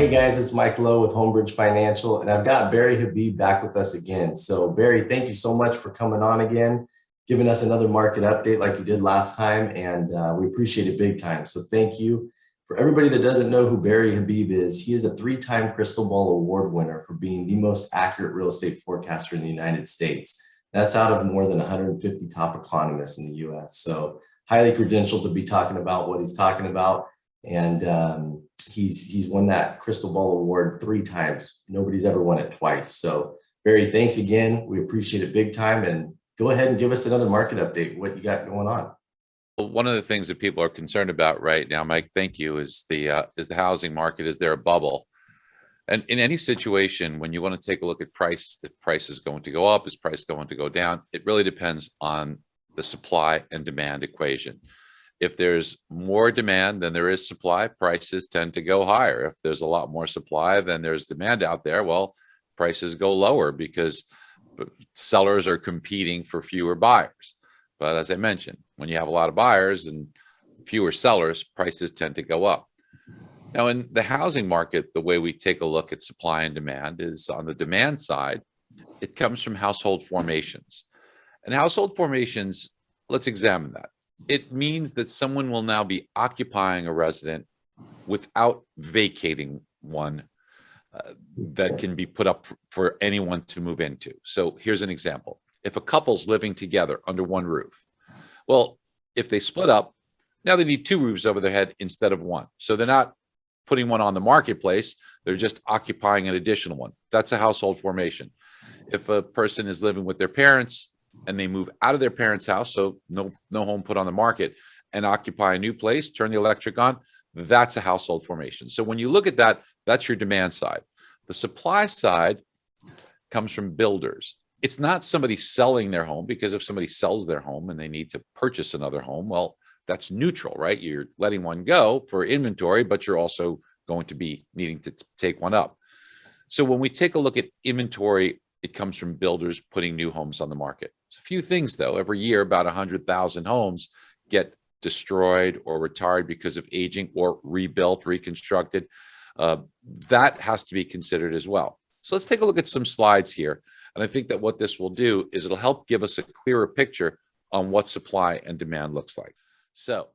Hey guys, it's Mike Lowe with Homebridge Financial, and I've got Barry Habib back with us again. So Barry, thank you so much for coming on again, giving us another market update like you did last time, and we appreciate it big time. So thank you. For everybody that doesn't know who Barry Habib is, he is a three-time Crystal Ball Award winner for being the most accurate real estate forecaster in the United States. That's out of more than 150 top economists in the US. So highly credentialed to be talking about what he's talking about. And he's won that Crystal Ball Award 3 times. Nobody's ever won it twice. So Barry, thanks again. We appreciate it big time. And go ahead and give us another market update. What you got going on? Well, one of the things that people are concerned about right now, Mike, thank you, is the housing market. Is there a bubble? And in any situation, when you want to take a look at price, if price is going to go up, is price going to go down? It really depends on the supply and demand equation. If there's more demand than there is supply, prices tend to go higher. If there's a lot more supply than there's demand out there, well, prices go lower because sellers are competing for fewer buyers. But as I mentioned, when you have a lot of buyers and fewer sellers, prices tend to go up. Now, in the housing market, the way we take a look at supply and demand is on the demand side, it comes from household formations. And household formations, let's examine that. It means that someone will now be occupying a resident without vacating one that can be put up for anyone to move into. So here's an example. If a couple's living together under one roof, well, if they split up, now they need 2 roofs over their head instead of 1. So they're not putting one on the marketplace, they're just occupying an additional one. That's a household formation. If a person is living with their parents and they move out of their parents' house, so no home put on the market, and occupy a new place, turn the electric on, that's a household formation. So when you look at that, that's your demand side. The supply side comes from builders. It's not somebody selling their home, because if somebody sells their home and they need to purchase another home, well, that's neutral, right? You're letting one go for inventory, but you're also going to be needing to take one up. So when we take a look at inventory, it comes from builders putting new homes on the market. It's a few things, though. Every year, about 100,000 homes get destroyed or retired because of aging, or rebuilt, reconstructed. That has to be considered as well. So let's take a look at some slides here. And I think that what this will do is it'll help give us a clearer picture on what supply and demand looks like. So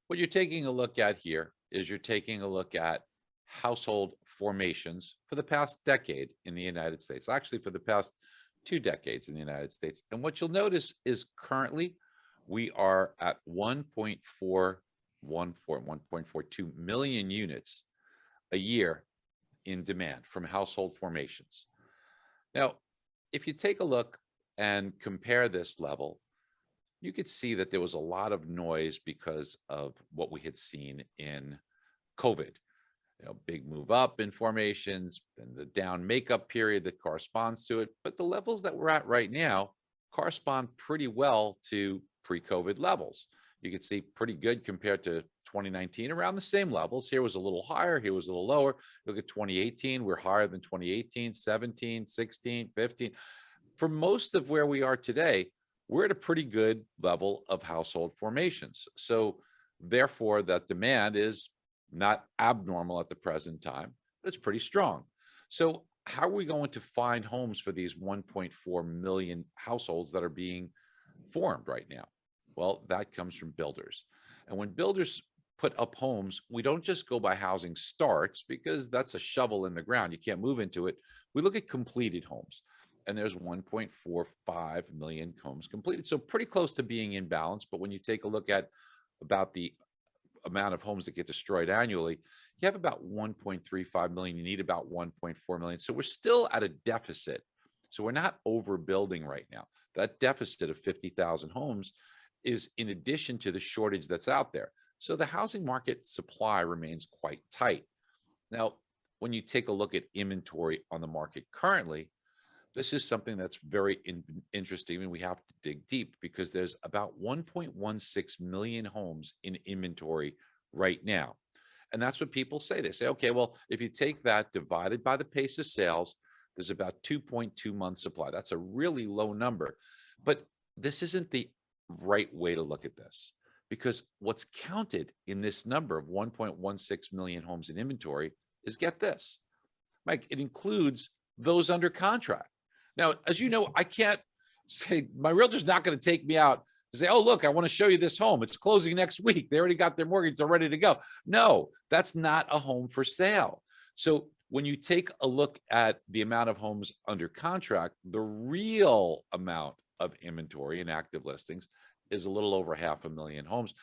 what you're taking a look at here is you're taking a look at household formations for the past decade in the United States, actually for the past 2 decades in the United States. And what you'll notice is currently we are at 1.42 million units a year in demand from household formations. Now, if you take a look and compare this level, you could see that there was a lot of noise because of what we had seen in COVID. Big move up in formations, then the down makeup period that corresponds to it. But the levels that we're at right now correspond pretty well to pre-COVID levels. You could see pretty good compared to 2019, around the same levels. Here was a little higher, here was a little lower. Look at 2018, we're higher than 2018, 17, 16, 15. For most of where we are today, we're at a pretty good level of household formations. So therefore, that demand is not abnormal at the present time, but it's pretty strong. So how are we going to find homes for these 1.4 million households that are being formed right now? Well, that comes from builders. And when builders put up homes, we don't just go by housing starts, because that's a shovel in the ground. You can't move into it. We look at completed homes, and there's 1.45 million homes completed. So pretty close to being in balance. But when you take a look at about the amount of homes that get destroyed annually, you have about 1.35 million. You need about 1.4 million. So we're still at a deficit. So we're not overbuilding right now. That deficit of 50,000 homes is in addition to the shortage that's out there. So the housing market supply remains quite tight. Now, when you take a look at inventory on the market currently, this is something that's very interesting, and we have to dig deep, because there's about 1.16 million homes in inventory right now. And that's what people say. They say, okay, well, if you take that divided by the pace of sales, there's about 2.2 months supply. That's a really low number. But this isn't the right way to look at this, because what's counted in this number of 1.16 million homes in inventory is, get this, Mike, it includes those under contract. Now, as you know, I can't say, my realtor's not going to take me out to say, oh, look, I want to show you this home. It's closing next week. They already got their mortgage. They're ready to go. No, that's not a home for sale. So when you take a look at the amount of homes under contract, the real amount of inventory and active listings is a little over 500,000 homes.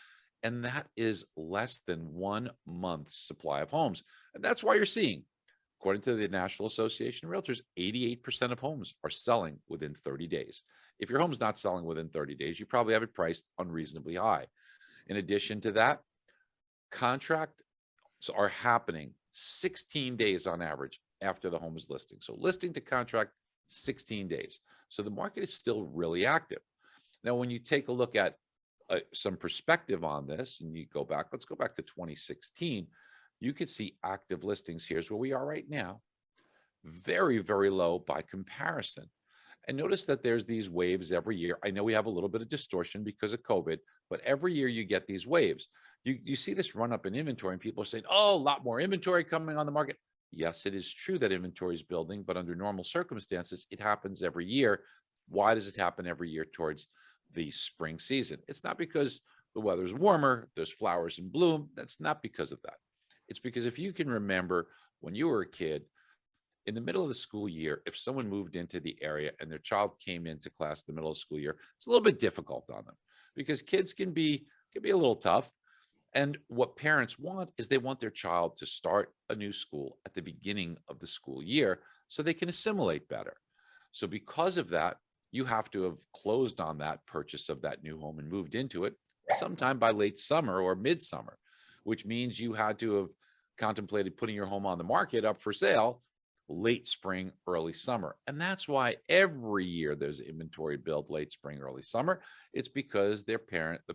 And that is less than 1 month's supply of homes. And that's why you're seeing, according to the National Association of Realtors, 88% of homes are selling within 30 days. If your home's not selling within 30 days, you probably have it priced unreasonably high. In addition to that, contracts are happening 16 days on average after the home is listing. So listing to contract, 16 days. So the market is still really active. Now, when you take a look at some perspective on this, and you go back, let's go back to 2016, you could see active listings. Here's where we are right now. Very, very low by comparison. And notice that there's these waves every year. I know we have a little bit of distortion because of COVID, but every year you get these waves. You see this run up in inventory, and people are saying, oh, a lot more inventory coming on the market. Yes, it is true that inventory is building, but under normal circumstances, it happens every year. Why does it happen every year towards the spring season? It's not because the weather's warmer, there's flowers in bloom. That's not because of that. It's because if you can remember when you were a kid, in the middle of the school year, if someone moved into the area and their child came into class in the middle of the school year, it's a little bit difficult on them because kids can be a little tough. And what parents want is they want their child to start a new school at the beginning of the school year so they can assimilate better. So because of that, you have to have closed on that purchase of that new home and moved into it sometime by late summer or midsummer, which means you had to have contemplated putting your home on the market up for sale late spring, early summer. And that's why every year there's inventory build late spring, early summer. It's because the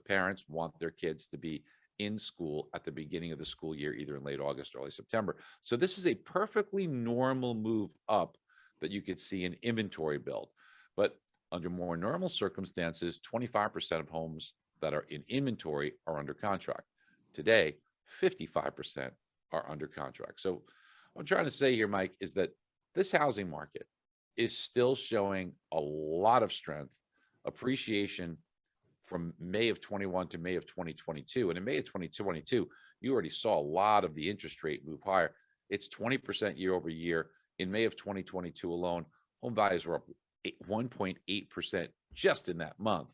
parents want their kids to be in school at the beginning of the school year, either in late August, early September. So this is a perfectly normal move up that you could see in inventory build. But under more normal circumstances, 25% of homes that are in inventory are under contract. Today, 55% are under contract. So what I'm trying to say here, Mike, is that this housing market is still showing a lot of strength, appreciation from May of 21 to May of 2022. And in May of 2022, you already saw a lot of the interest rate move higher. It's 20% year over year. In May of 2022 alone, home values were up 1.8% just in that month.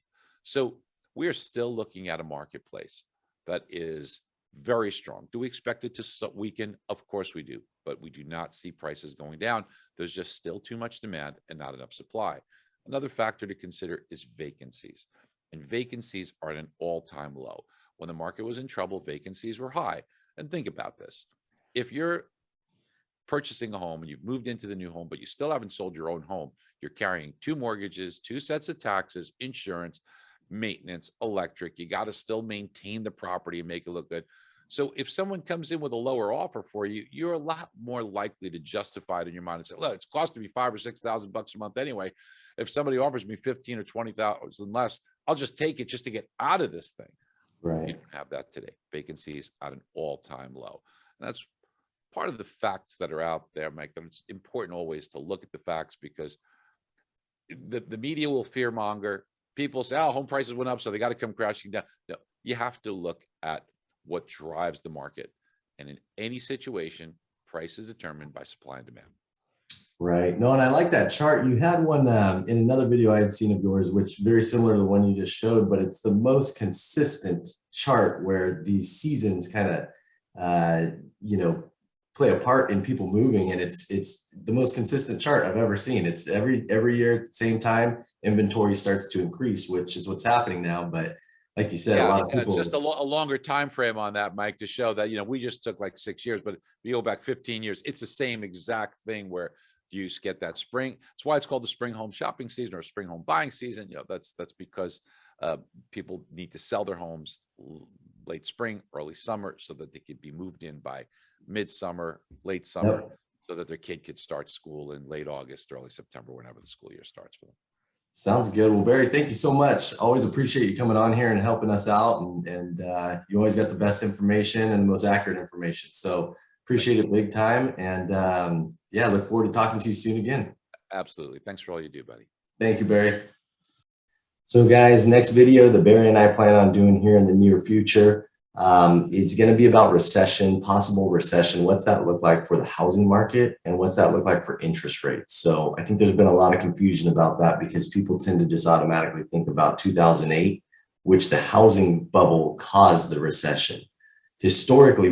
So we are still looking at a marketplace that is very strong. Do we expect it to weaken? Of course we do, but we do not see prices going down. There's just still too much demand and not enough supply. Another factor to consider is vacancies. And vacancies are at an all-time low. When the market was in trouble, vacancies were high. And think about this. If you're purchasing a home and you've moved into the new home, but you still haven't sold your own home, you're carrying 2 mortgages, 2 sets of taxes, insurance, maintenance, electric. You got to still maintain the property and make it look good. So if someone comes in with a lower offer for you, you're a lot more likely to justify it in your mind and say, look, it's costing me $5,000 or $6,000 a month anyway. If somebody offers me 15 or 20,000 less, I'll just take it just to get out of this thing. Right. You don't have that today. Vacancies at an all-time low. And that's part of the facts that are out there, Mike, that it's important always to look at the facts, because the media will fearmonger. People say, oh, home prices went up, so they got to come crashing down. No, you have to look at what drives the market. And in any situation, price is determined by supply and demand. Right. No, and I like that chart. You had one in another video I had seen of yours, which very similar to the one you just showed, but it's the most consistent chart where these seasons kind of, play a part in people moving. And it's the most consistent chart I've ever seen. It's every year at the same time, inventory starts to increase, which is what's happening now. But like you said, a lot of people just a longer time frame on that, Mike, to show that, we just took like 6 years, but if you go back 15 years, it's the same exact thing where you get that spring. That's why it's called the spring home shopping season or spring home buying season. That's because people need to sell their homes late spring, early summer, so that they could be moved in by midsummer, late summer, so that their kid could start school in late August, early September, whenever the school year starts for them. Sounds good. Well, Barry, thank you so much. Always appreciate you coming on here and helping us out. And you always got the best information and the most accurate information. So Appreciate it big time. And yeah, look forward to talking to you soon again. Absolutely. Thanks for all you do, buddy. Thank you, Barry. So guys, next video that Barry and I plan on doing here in the near future is going to be about recession, possible recession. What's that look like for the housing market, and what's that look like for interest rates? So I think there's been a lot of confusion about that because people tend to just automatically think about 2008, which the housing bubble caused the recession. Historically,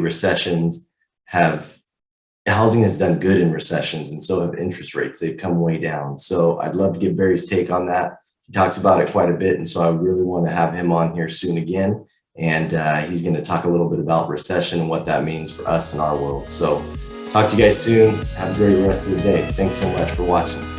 housing has done good in recessions, and so have interest rates. They've come way down. So I'd love to get Barry's take on that. He talks about it quite a bit, and so I really want to have him on here soon again. And he's going to talk a little bit about recession and what that means for us in our world. So talk to you guys soon. Have a great rest of the day. Thanks so much for watching.